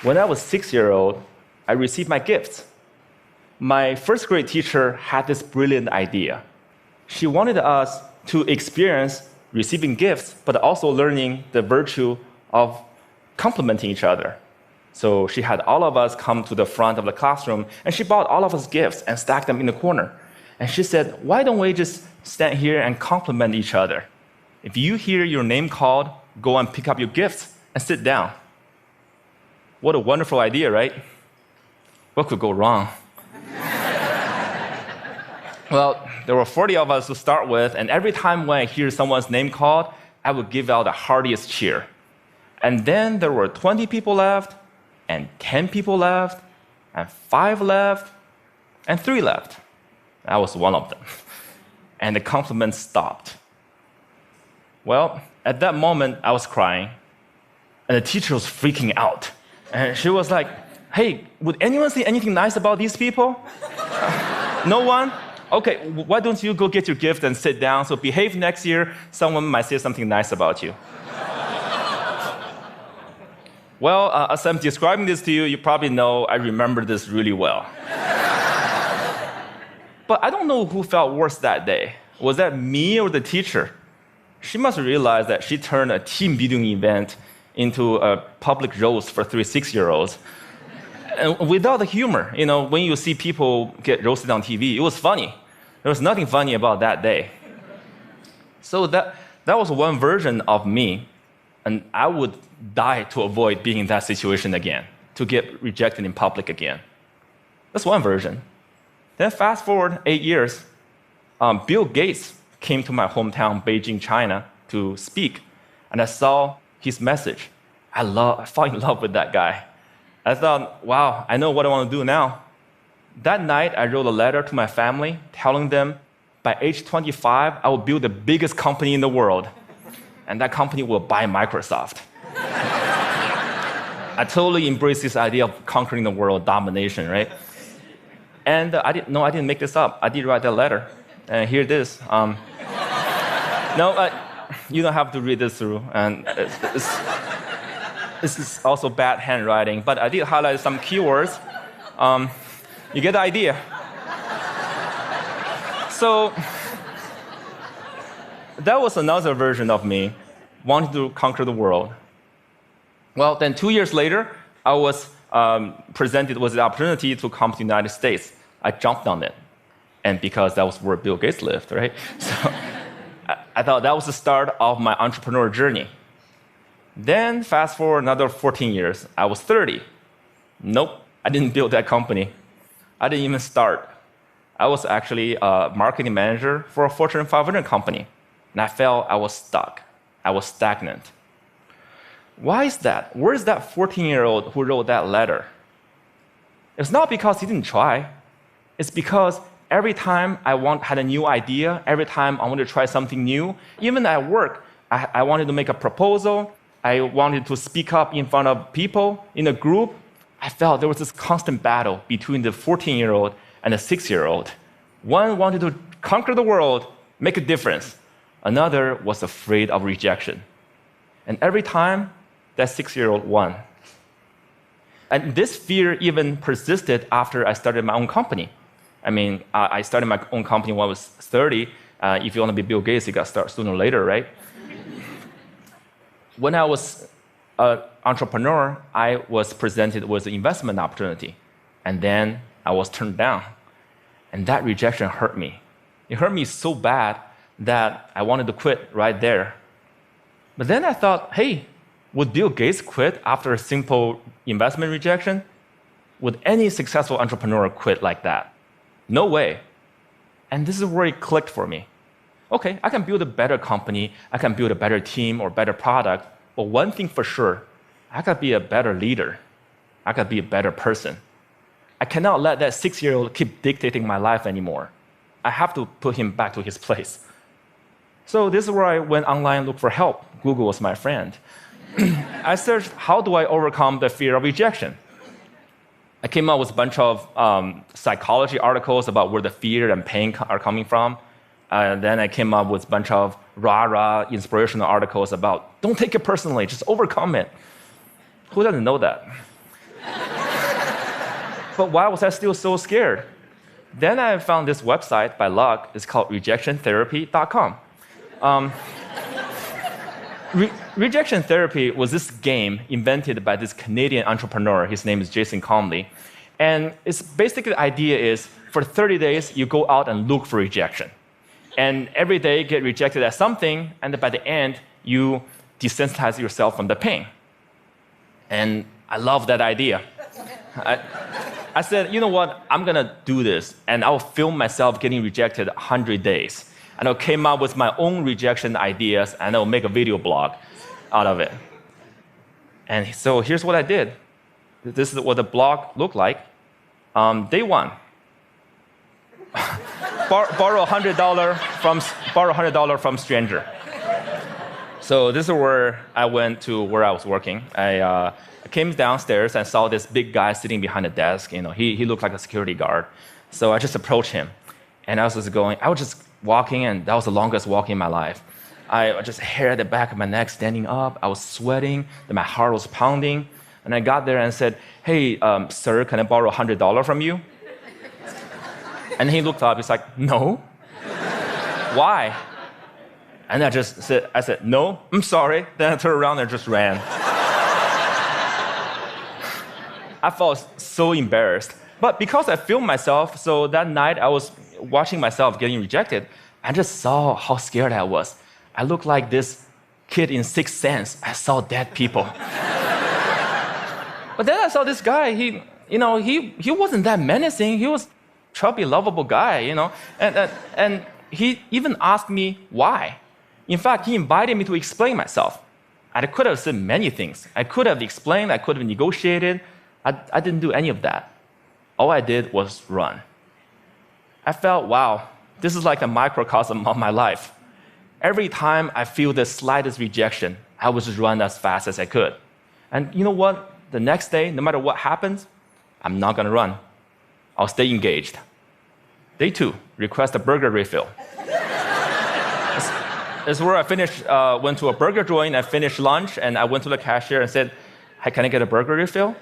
When I was 6-year-old, I received my gifts. My first grade teacher had this brilliant idea. She wanted us to experience receiving gifts, but also learning the virtue of complimenting each other. So she had all of us come to the front of the classroom, and she bought all of us gifts and stacked them in the corner. And she said, why don't we just stand here and compliment each other? If you hear your name called, go and pick up your gifts and sit down. What a wonderful idea, right? What could go wrong? Well, there were 40 of us to start with, and every time when I hear someone's name called, I would give out the heartiest cheer. And then there were 20 people left, and 10 people left, and 5 left, and 3 left. I was one of them. And the compliments stopped. Well, at that moment, I was crying, and the teacher was freaking out. And she was like, hey, would anyone say anything nice about these people? No one? Okay, why don't you go get your gift and sit down, so behave next year, someone might say something nice about you. Well, as I'm describing this to you, you probably know I remember this really well. But I don't know who felt worse that day. Was that me or the teacher? She must realize that she turned a team building event into a public roast for 3 6-year-olds. And without the humor, when you see people get roasted on TV, it was funny. There was nothing funny about that day. So that was one version of me, and I would die to avoid being in that situation again, to get rejected in public again. That's one version. Then fast forward 8 years, Bill Gates came to my hometown, Beijing, China, to speak, and I saw his message. I fell in love with that guy. I thought, wow, I know what I want to do now. That night, I wrote a letter to my family telling them by age 25, I will build the biggest company in the world, and that company will buy Microsoft. I totally embraced this idea of conquering the world, domination, right? And I didn't make this up. I did write that letter, and here it is. You don't have to read this through, and this is also bad handwriting, but I did highlight some keywords. You get the idea. So that was another version of me wanting to conquer the world. Well, then 2 years later, I was presented with the opportunity to come to the United States. I jumped on it, and because that was where Bill Gates lived, right? So I thought that was the start of my entrepreneur journey. Then fast forward another 14 years, I was 30. Nope, I didn't build that company. I didn't even start. I was actually a marketing manager for a Fortune 500 company, and I felt I was stuck. I was stagnant. Why is that? Where is that 14-year-old who wrote that letter? It's not because he didn't try. It's because every time I had a new idea, every time I wanted to try something new, even at work, I wanted to make a proposal, I wanted to speak up in front of people in a group, I felt there was this constant battle between the 14-year-old and the 6-year-old. One wanted to conquer the world, make a difference. Another was afraid of rejection. And every time, that 6-year-old won. And this fear even persisted after I started my own company. I mean, I started my own company when I was 30. If you want to be Bill Gates, you got to start sooner or later, right? When I was an entrepreneur, I was presented with an investment opportunity. And then I was turned down. And that rejection hurt me. It hurt me so bad that I wanted to quit right there. But then I thought, hey, would Bill Gates quit after a simple investment rejection? Would any successful entrepreneur quit like that? No way. And this is where it clicked for me. Okay, I can build a better company, I can build a better team or better product, but one thing for sure, I could be a better leader. I could be a better person. I cannot let that 6-year-old keep dictating my life anymore. I have to put him back to his place. So this is where I went online and looked for help. Google was my friend. I searched, how do I overcome the fear of rejection? I came up with a bunch of psychology articles about where the fear and pain are coming from. Then I came up with a bunch of rah-rah inspirational articles about, don't take it personally, just overcome it. Who doesn't know that? But why was I still so scared? Then I found this website by luck. It's called rejectiontherapy.com. Rejection therapy was this game invented by this Canadian entrepreneur. His name is Jason Comley. And it's basically the idea is for 30 days, you go out and look for rejection. And every day get rejected at something, and by the end, you desensitize yourself from the pain. And I love that idea. I said, you know what, I'm gonna do this, and I'll film myself getting rejected 100 days. And I came up with my own rejection ideas, and I'll make a video blog out of it. And so here's what I did. This is what the blog looked like. Day one. Borrow $100 from stranger. So this is where I went to where I was working. I came downstairs and saw this big guy sitting behind a desk. He looked like a security guard. So I just approached him, and I was just walking, and that was the longest walk in my life. I just hair at the back of my neck standing up. I was sweating, and my heart was pounding. And I got there and said, "Hey, sir, can I borrow $100 from you?" And he looked up. He's like, "No." Why? And I said, "No, I'm sorry." Then I turned around and just ran. I felt so embarrassed. But because I filmed myself, so that night I was watching myself getting rejected, I just saw how scared I was. I looked like this kid in Sixth Sense. I saw dead people. But then I saw this guy, he wasn't that menacing. He was a chubby, lovable guy, and he even asked me why. In fact, he invited me to explain myself. I could have said many things. I could have explained, I could have negotiated. I didn't do any of that. All I did was run. I felt, wow, this is like a microcosm of my life. Every time I feel the slightest rejection, I would just run as fast as I could. And you know what? The next day, no matter what happens, I'm not going to run. I'll stay engaged. Day two, request a burger refill. This is where I finished, went to a burger joint, I finished lunch, and I went to the cashier and said, "Hey, can I get a burger refill?"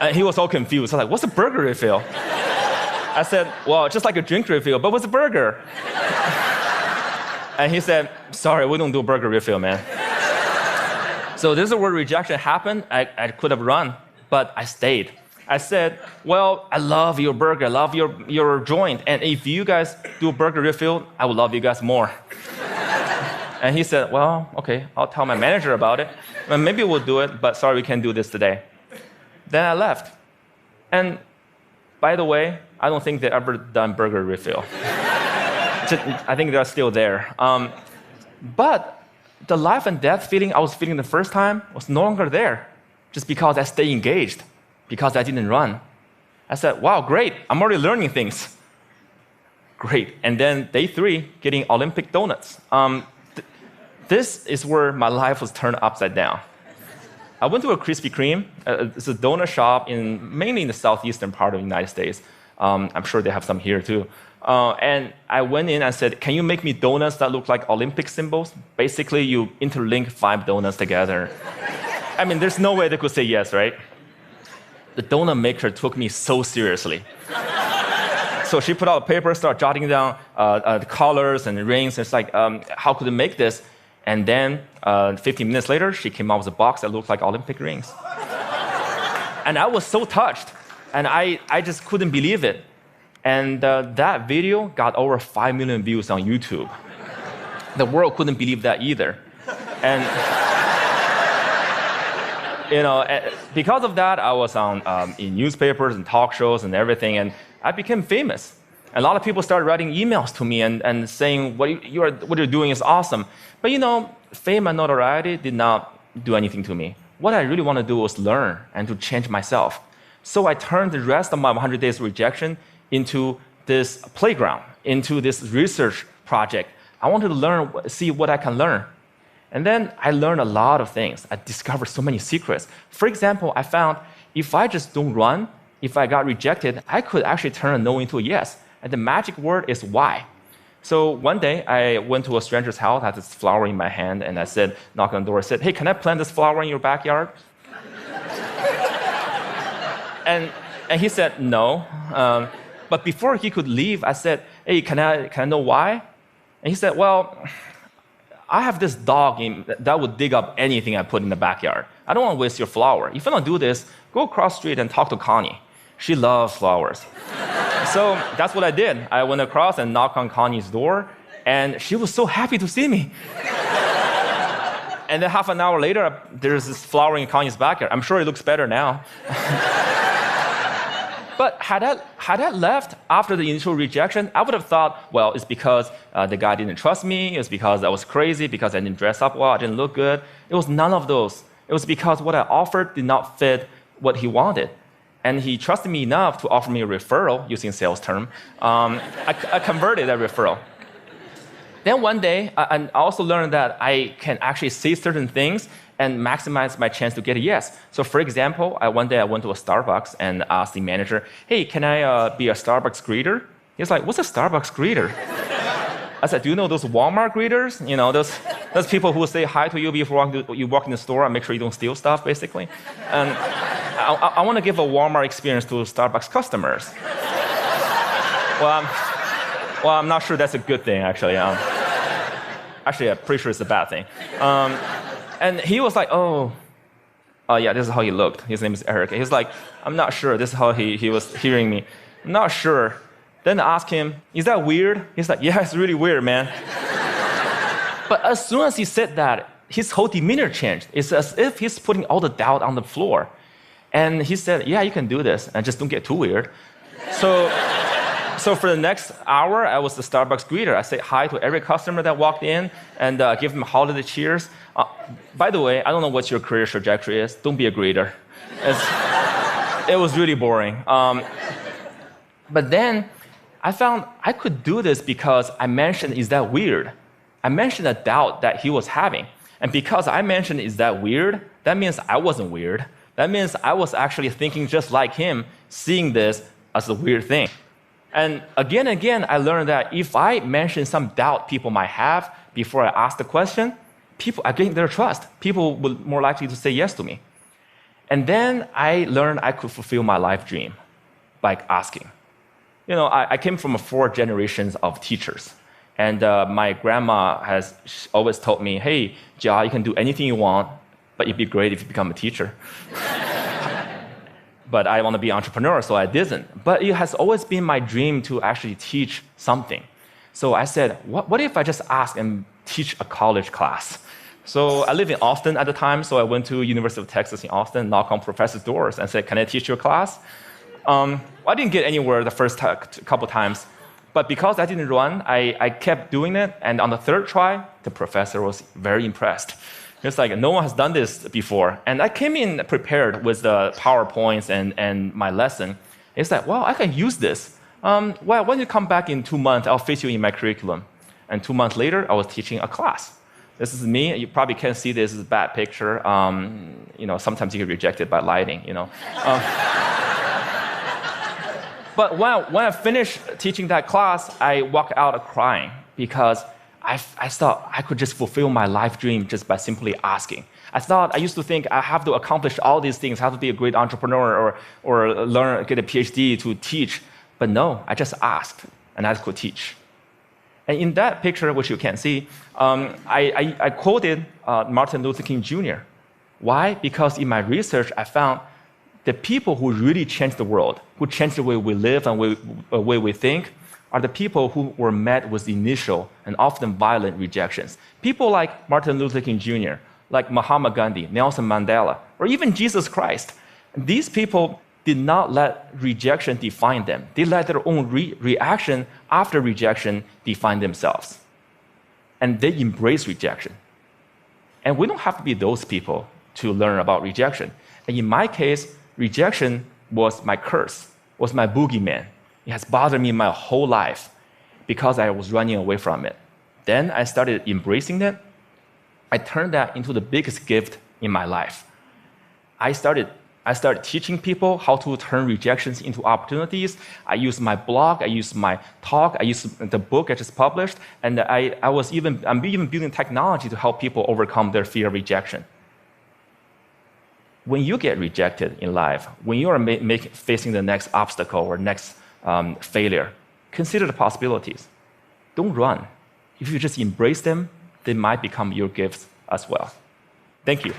And he was all confused. I was like, "What's a burger refill?" I said, "Well, just like a drink refill, but what's a burger?" And he said, "Sorry, we don't do burger refill, man." So this is where rejection happened. I could have run, but I stayed. I said, "Well, I love your burger, I love your joint, and if you guys do a burger refill, I will love you guys more." And he said, "Well, okay, I'll tell my manager about it. Well, maybe we'll do it, but sorry, we can't do this today." Then I left. And by the way, I don't think they ever done burger refill. I think they're still there. But the life and death feeling I was feeling the first time was no longer there, just because I stayed engaged, because I didn't run. I said, "Wow, great, I'm already learning things." Great. And then day three, getting Olympic donuts. This is where my life was turned upside down. I went to a Krispy Kreme. It's a donut shop mainly in the southeastern part of the United States. I'm sure they have some here too. And I went in and said, "Can you make me donuts that look like Olympic symbols?" Basically, you interlink 5 donuts together. I mean, there's no way they could say yes, right? The donut maker took me so seriously. So she put out a paper, started jotting down the colors and the rings. And it's like, how could I make this? And then 15 minutes later, she came out with a box that looked like Olympic rings. And I was so touched. And I just couldn't believe it. And that video got over 5 million views on YouTube. The world couldn't believe that either. And because of that, I was on in newspapers and talk shows and everything, and I became famous. A lot of people started writing emails to me and saying, what you're doing is awesome. But fame and notoriety did not do anything to me. What I really want to do was learn and to change myself. So I turned the rest of my 100 days of rejection into this playground, into this research project. I wanted to learn, see what I can learn. And then I learned a lot of things. I discovered so many secrets. For example, I found if I just don't run, if I got rejected, I could actually turn a no into a yes. And the magic word is why. So one day, I went to a stranger's house, I had this flower in my hand, and I said, knocked on the door, I said, "Hey, can I plant this flower in your backyard?" And he said, no. But before he could leave, I said, hey, can I know why? And he said, well, I have this dog that would dig up anything I put in the backyard. I don't want to waste your flower. If you don't do this, go across the street and talk to Connie. She loves flowers. So that's what I did. I went across and knocked on Connie's door, and she was so happy to see me. And then half an hour later, there's this flower in Connie's backyard. I'm sure it looks better now. But had I left after the initial rejection, I would have thought, well, it's because the guy didn't trust me. It's because I was crazy, because I didn't dress up well, I didn't look good. It was none of those. It was because what I offered did not fit what he wanted. And he trusted me enough to offer me a referral, using a sales term. I converted that referral. Then one day, I also learned that I can actually say certain things and maximize my chance to get a yes. So for example, one day I went to a Starbucks and asked the manager, hey, can I be a Starbucks greeter? He was like, what's a Starbucks greeter? I said, do you know those Walmart greeters? You know, those people who say hi to you before you walk in the store and make sure you don't steal stuff, basically. And I want to give a Walmart experience to Starbucks customers. Well, I'm not sure that's a good thing, actually. Actually, I'm pretty sure it's a bad thing. And he was like, oh, yeah, this is how he looked. His name is Eric. He was like, I'm not sure. This is how he was hearing me. I'm not sure. Then I asked him, is that weird? He's like, yeah, it's really weird, man. But as soon as he said that, his whole demeanor changed. It's as if he's putting all the doubt on the floor. And he said, yeah, you can do this, and just don't get too weird. So for the next hour, I was the Starbucks greeter. I said hi to every customer that walked in and give them holiday cheers. By the way, I don't know what your career trajectory is. Don't be a greeter. It was really boring. But then I found I could do this because I mentioned, is that weird? I mentioned a doubt that he was having. And because I mentioned, is that weird? That means I wasn't weird. That means I was actually thinking just like him, seeing this as a weird thing. And again, I learned that if I mention some doubt people might have before I ask the question, I gain their trust. People will more likely to say yes to me. And then I learned I could fulfill my life dream by asking. You know, I came from 4 generations of teachers. And my grandma has always told me, hey, Jia, you can do anything you want, but it'd be great if you become a teacher. But I want to be an entrepreneur, so I didn't. But it has always been my dream to actually teach something. So I said, what if I just ask and teach a college class? So I lived in Austin at the time, so I went to University of Texas in Austin, knocked on professors' doors and said, can I teach your class? I didn't get anywhere the first couple times, but because I didn't run, I kept doing it, and on the 3rd try, the professor was very impressed. It's like, no one has done this before. And I came in prepared with the PowerPoints and my lesson. It's like, well, I can use this. Well, when you come back in 2 months, I'll fit you in my curriculum. And 2 months later, I was teaching a class. This is me. You probably can't see this. This is a bad picture. You know, sometimes you get rejected by lighting, you know. But when I finished teaching that class, I walked out crying because I thought I could just fulfill my life dream just by simply asking. I used to think I have to accomplish all these things, I have to be a great entrepreneur or get a PhD to teach. But no, I just asked and I could teach. And in that picture, which you can't see, I quoted Martin Luther King Jr. Why? Because in my research, I found the people who really changed the world, who changed the way we live and the way we think, are the people who were met with initial and often violent rejections. People like Martin Luther King Jr., like Mahatma Gandhi, Nelson Mandela, or even Jesus Christ. These people did not let rejection define them. They let their own reaction after rejection define themselves. And they embrace rejection. And we don't have to be those people to learn about rejection. And in my case, rejection was my curse, was my boogeyman. It has bothered me my whole life because I was running away from it. Then I started embracing it. I turned that into the biggest gift in my life. I started teaching people how to turn rejections into opportunities. I used my blog, I used my talk, I used the book I just published, and I'm even building technology to help people overcome their fear of rejection. when you get rejected in life, when you are facing the next obstacle or next failure, consider the possibilities. Don't run. If you just embrace them, they might become your gifts as well. Thank you.